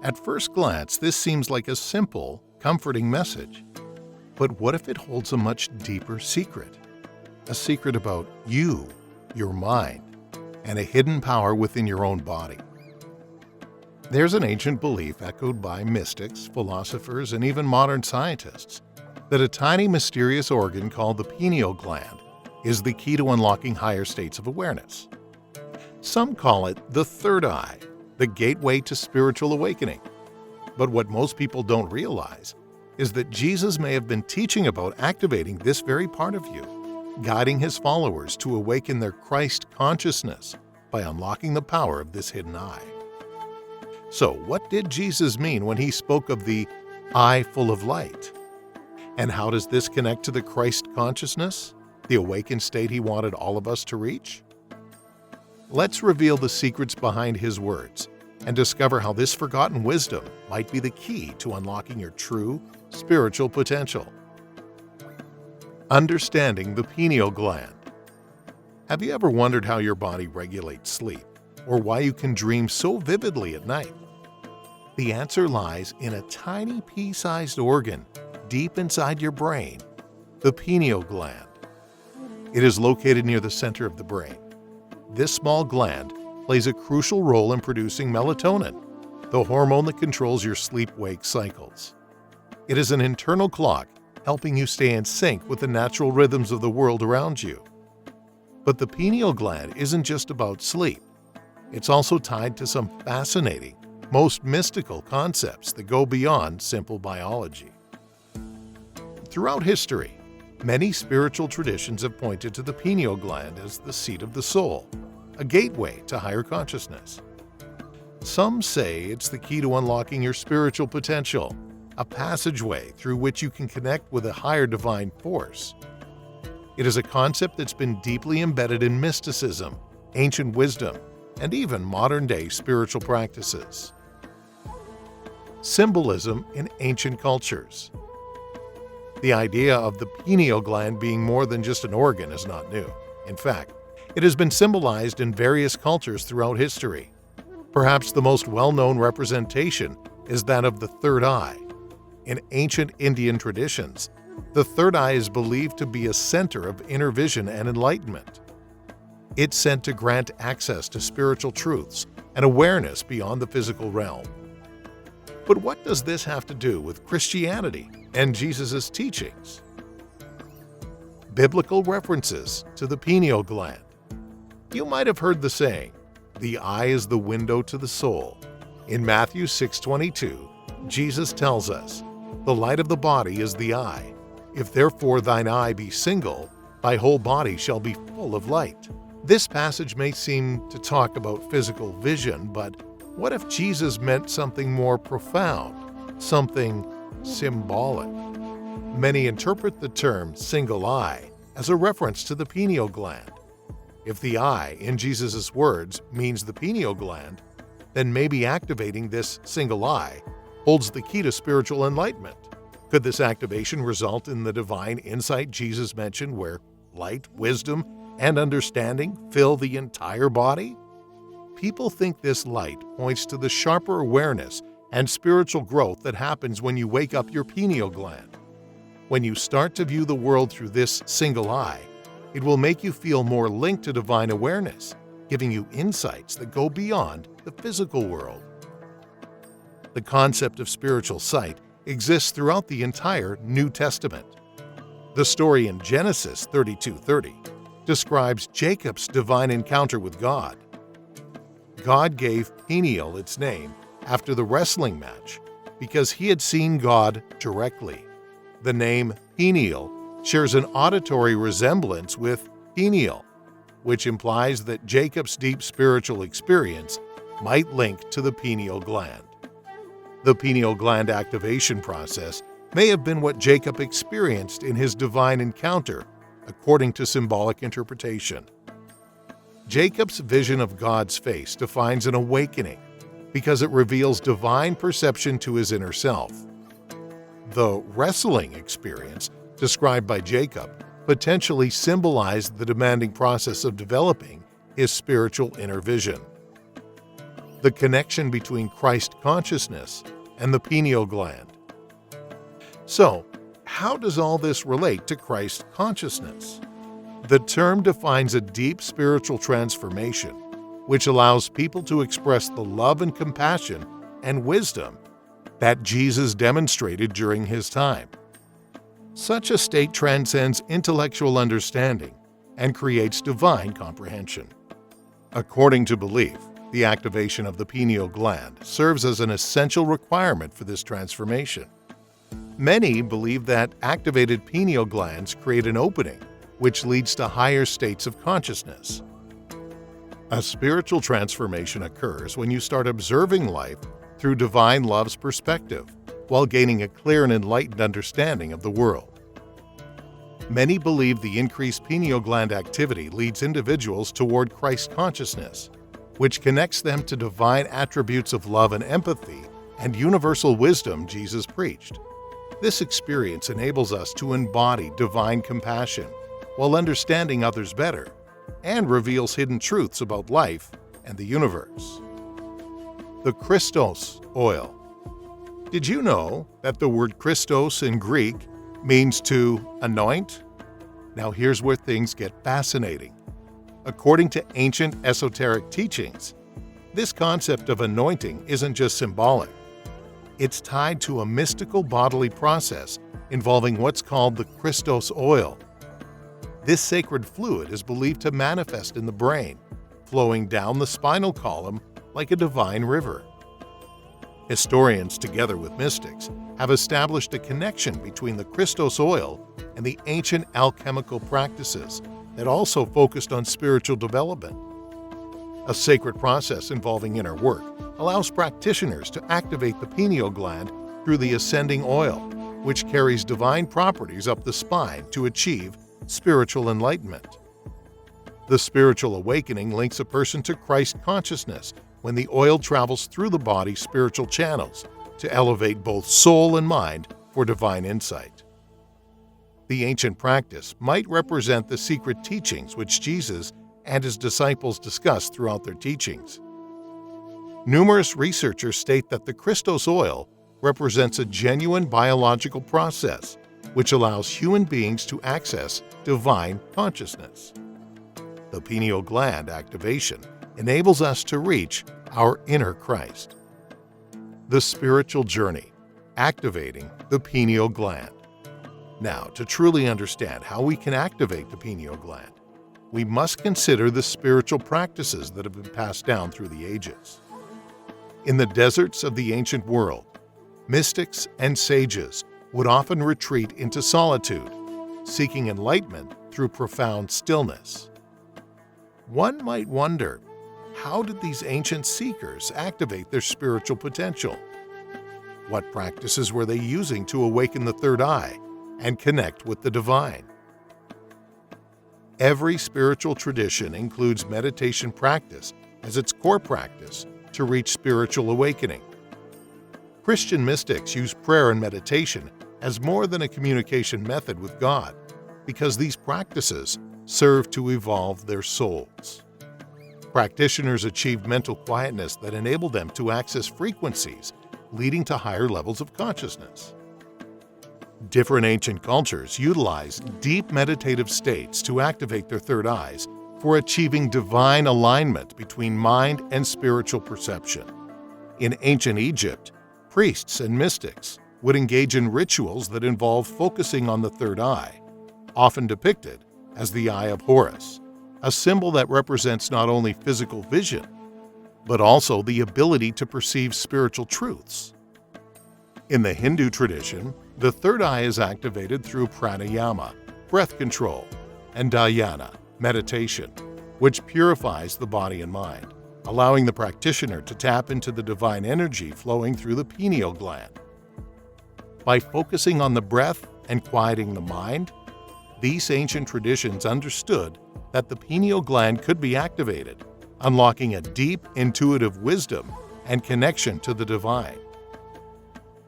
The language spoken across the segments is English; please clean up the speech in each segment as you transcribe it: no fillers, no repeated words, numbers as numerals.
At first glance, this seems like a simple, comforting message. But what if it holds a much deeper secret? A secret about you, your mind, and a hidden power within your own body. There's an ancient belief echoed by mystics, philosophers, and even modern scientists that a tiny mysterious organ called the pineal gland is the key to unlocking higher states of awareness. Some call it the third eye, the gateway to spiritual awakening. But what most people don't realize is that Jesus may have been teaching about activating this very part of you, guiding his followers to awaken their Christ consciousness by unlocking the power of this hidden eye. So, what did Jesus mean when he spoke of the eye full of light? And how does this connect to the Christ consciousness, the awakened state he wanted all of us to reach? Let's reveal the secrets behind his words and discover how this forgotten wisdom might be the key to unlocking your true spiritual potential. Understanding the pineal gland. Have you ever wondered how your body regulates sleep, or why you can dream so vividly at night? The answer lies in a tiny pea-sized organ deep inside your brain, the pineal gland. It is located near the center of the brain. This small gland plays a crucial role in producing melatonin, the hormone that controls your sleep-wake cycles. It is an internal clock helping you stay in sync with the natural rhythms of the world around you. But the pineal gland isn't just about sleep. It's also tied to some fascinating, most mystical concepts that go beyond simple biology. Throughout history, many spiritual traditions have pointed to the pineal gland as the seat of the soul, a gateway to higher consciousness. Some say it's the key to unlocking your spiritual potential, a passageway through which you can connect with a higher divine force. It is a concept that's been deeply embedded in mysticism, ancient wisdom, and even modern-day spiritual practices. Symbolism in ancient cultures. The idea of the pineal gland being more than just an organ is not new. In fact, it has been symbolized in various cultures throughout history. Perhaps the most well-known representation is that of the third eye. In ancient Indian traditions, the third eye is believed to be a center of inner vision and enlightenment. It's said to grant access to spiritual truths and awareness beyond the physical realm. But what does this have to do with Christianity and Jesus' teachings? Biblical references to the pineal gland. You might have heard the saying, "The eye is the window to the soul." In Matthew 6:22, Jesus tells us, "The light of the body is the eye. If therefore thine eye be single, thy whole body shall be full of light." This passage may seem to talk about physical vision, but what if Jesus meant something more profound, something symbolic? Many interpret the term single eye as a reference to the pineal gland. If the eye, in Jesus' words, means the pineal gland, then maybe activating this single eye holds the key to spiritual enlightenment. Could this activation result in the divine insight Jesus mentioned, where light, wisdom, and understanding fill the entire body? People think this light points to the sharper awareness and spiritual growth that happens when you wake up your pineal gland. When you start to view the world through this single eye, it will make you feel more linked to divine awareness, giving you insights that go beyond the physical world. The concept of spiritual sight exists throughout the entire New Testament. The story in Genesis 32:30 describes Jacob's divine encounter with God. God gave Peniel its name after the wrestling match because he had seen God directly. The name Peniel shares an auditory resemblance with pineal, which implies that Jacob's deep spiritual experience might link to the pineal gland. The pineal gland activation process may have been what Jacob experienced in his divine encounter, according to symbolic interpretation. Jacob's vision of God's face defines an awakening because it reveals divine perception to his inner self. The wrestling experience described by Jacob potentially symbolized the demanding process of developing his spiritual inner vision. the connection between Christ consciousness and the pineal gland. So, how does all this relate to Christ consciousness? The term defines a deep spiritual transformation, which allows people to express the love and compassion and wisdom that Jesus demonstrated during his time. Such a state transcends intellectual understanding and creates divine comprehension. According to belief, the activation of the pineal gland serves as an essential requirement for this transformation. Many believe that activated pineal glands create an opening, which leads to higher states of consciousness. A spiritual transformation occurs when you start observing life through divine love's perspective, while gaining a clear and enlightened understanding of the world. Many believe the increased pineal gland activity leads individuals toward Christ consciousness, which connects them to divine attributes of love and empathy and universal wisdom Jesus preached. This experience enables us to embody divine compassion while understanding others better, and reveals hidden truths about life and the universe. The Christos Oil. Did you know that the word Christos in Greek means to anoint? Now here's where things get fascinating. According to ancient esoteric teachings, this concept of anointing isn't just symbolic. It's tied to a mystical bodily process involving what's called the Christos Oil. This sacred fluid is believed to manifest in the brain, flowing down the spinal column like a divine river. Historians, together with mystics, have established a connection between the Christos Oil and the ancient alchemical practices that also focused on spiritual development. A sacred process involving inner work allows practitioners to activate the pineal gland through the ascending oil, which carries divine properties up the spine to achieve spiritual enlightenment. The spiritual awakening links a person to Christ consciousness when the oil travels through the body's spiritual channels to elevate both soul and mind for divine insight. The ancient practice might represent the secret teachings which Jesus and his disciples discussed throughout their teachings. Numerous researchers state that the Christos Oil represents a genuine biological process which allows human beings to access divine consciousness. The pineal gland activation enables us to reach our inner Christ. The spiritual journey, activating the pineal gland. Now, to truly understand how we can activate the pineal gland, we must consider the spiritual practices that have been passed down through the ages. In the deserts of the ancient world, mystics and sages would often retreat into solitude, seeking enlightenment through profound stillness. One might wonder, how did these ancient seekers activate their spiritual potential? What practices were they using to awaken the third eye and connect with the divine? Every spiritual tradition includes meditation practice as its core practice to reach spiritual awakening. Christian mystics use prayer and meditation as more than a communication method with God, because these practices serve to evolve their souls. Practitioners achieve mental quietness that enabled them to access frequencies leading to higher levels of consciousness. Different ancient cultures utilize deep meditative states to activate their third eyes for achieving divine alignment between mind and spiritual perception. In ancient Egypt, priests and mystics would engage in rituals that involve focusing on the third eye, often depicted as the Eye of Horus, a symbol that represents not only physical vision, but also the ability to perceive spiritual truths. In the Hindu tradition, the third eye is activated through pranayama, breath control, and dhyana, meditation, which purifies the body and mind, allowing the practitioner to tap into the divine energy flowing through the pineal gland. By focusing on the breath and quieting the mind, these ancient traditions understood that the pineal gland could be activated, unlocking a deep, intuitive wisdom and connection to the divine.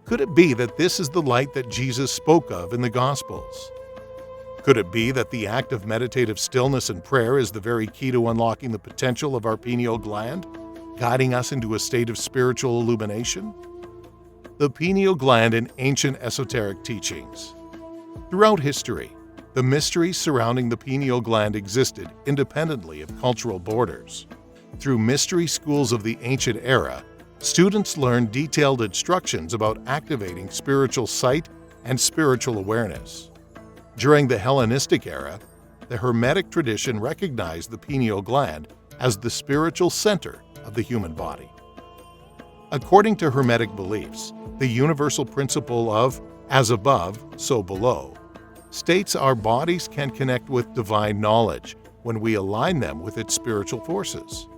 Could it be that this is the light that Jesus spoke of in the Gospels? Could it be that the act of meditative stillness and prayer is the very key to unlocking the potential of our pineal gland? guiding us into a state of spiritual illumination? The pineal gland in ancient esoteric teachings. Throughout history, the mysteries surrounding the pineal gland existed independently of cultural borders. Through mystery schools of the ancient era, students learned detailed instructions about activating spiritual sight and spiritual awareness. During the Hellenistic era, the Hermetic tradition recognized the pineal gland as the spiritual center of the human body. According to Hermetic beliefs, the universal principle of as above, so below states our bodies can connect with divine knowledge when we align them with its spiritual forces.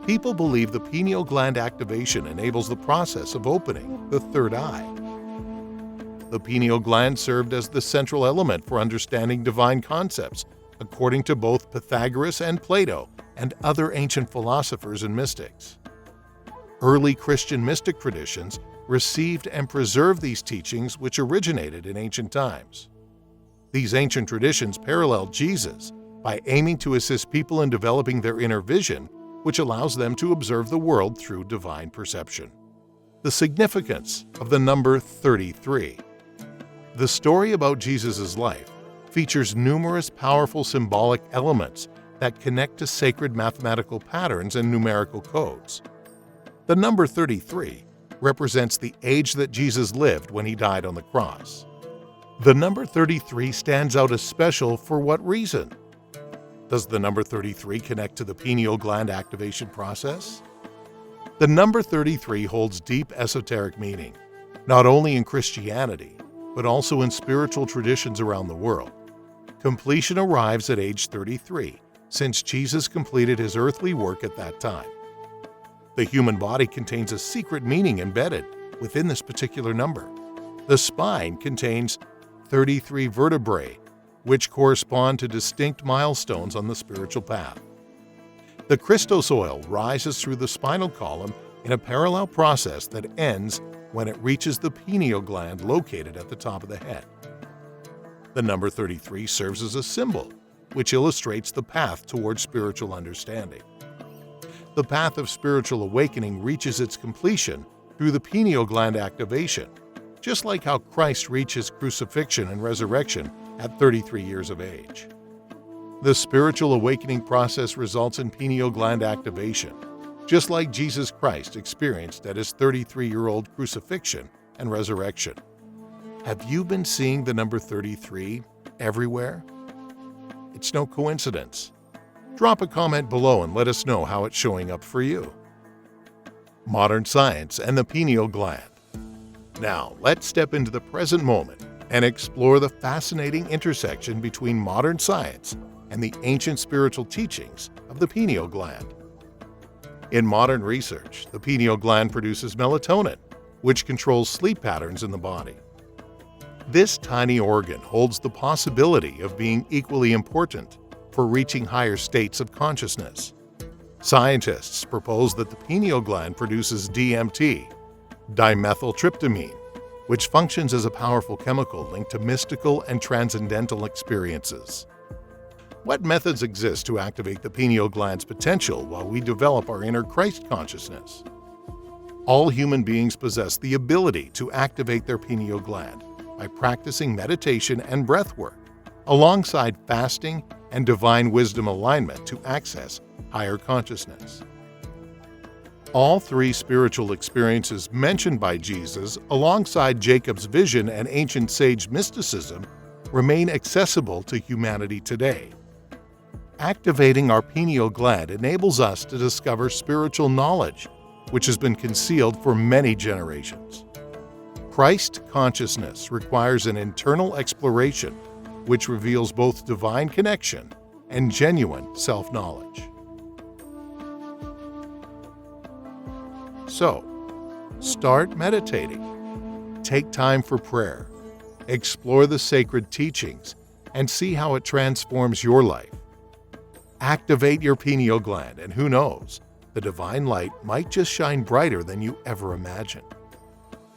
People believe the pineal gland activation enables the process of opening the third eye. The pineal gland served as the central element for understanding divine concepts, according to both Pythagoras and Plato and other ancient philosophers and mystics. Early Christian mystic traditions received and preserved these teachings, which originated in ancient times. These ancient traditions paralleled Jesus by aiming to assist people in developing their inner vision, which allows them to observe the world through divine perception. The significance of the number 33. The story about Jesus' life features numerous powerful symbolic elements that connect to sacred mathematical patterns and numerical codes. The number 33 represents the age that Jesus lived when he died on the cross. The number 33 stands out as special for what reason? Does the number 33 connect to the pineal gland activation process? The number 33 holds deep esoteric meaning, not only in Christianity, but also in spiritual traditions around the world. Completion arrives at age 33, since Jesus completed his earthly work at that time. The human body contains a secret meaning embedded within this particular number. The spine contains 33 vertebrae, which correspond to distinct milestones on the spiritual path. The Christos Oil rises through the spinal column in a parallel process that ends when it reaches the pineal gland located at the top of the head. The number 33 serves as a symbol, which illustrates the path towards spiritual understanding. The path of spiritual awakening reaches its completion through the pineal gland activation, just like how Christ reached his crucifixion and resurrection at 33 years of age. The spiritual awakening process results in pineal gland activation, just like Jesus Christ experienced at his 33-year-old crucifixion and resurrection. Have you been seeing the number 33 everywhere? It's no coincidence. Drop a comment below and let us know how it's showing up for you. Modern science and the pineal gland. Now, let's step into the present moment and explore the fascinating intersection between modern science and the ancient spiritual teachings of the pineal gland. In modern research, the pineal gland produces melatonin, which controls sleep patterns in the body. This tiny organ holds the possibility of being equally important for reaching higher states of consciousness. Scientists propose that the pineal gland produces DMT, dimethyltryptamine, which functions as a powerful chemical linked to mystical and transcendental experiences. What methods exist to activate the pineal gland's potential while we develop our inner Christ consciousness? All human beings possess the ability to activate their pineal gland by practicing meditation and breath work, alongside fasting and divine wisdom alignment to access higher consciousness. All three spiritual experiences mentioned by Jesus, alongside Jacob's vision and ancient sage mysticism, remain accessible to humanity today. Activating our pineal gland enables us to discover spiritual knowledge, which has been concealed for many generations. Christ consciousness requires an internal exploration, which reveals both divine connection and genuine self-knowledge. So, start meditating. Take time for prayer. Explore the sacred teachings and see how it transforms your life. Activate your pineal gland, and who knows, the divine light might just shine brighter than you ever imagined.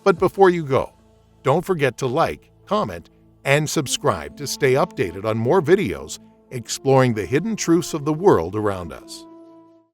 But before you go, don't forget to like, comment, and subscribe to stay updated on more videos exploring the hidden truths of the world around us.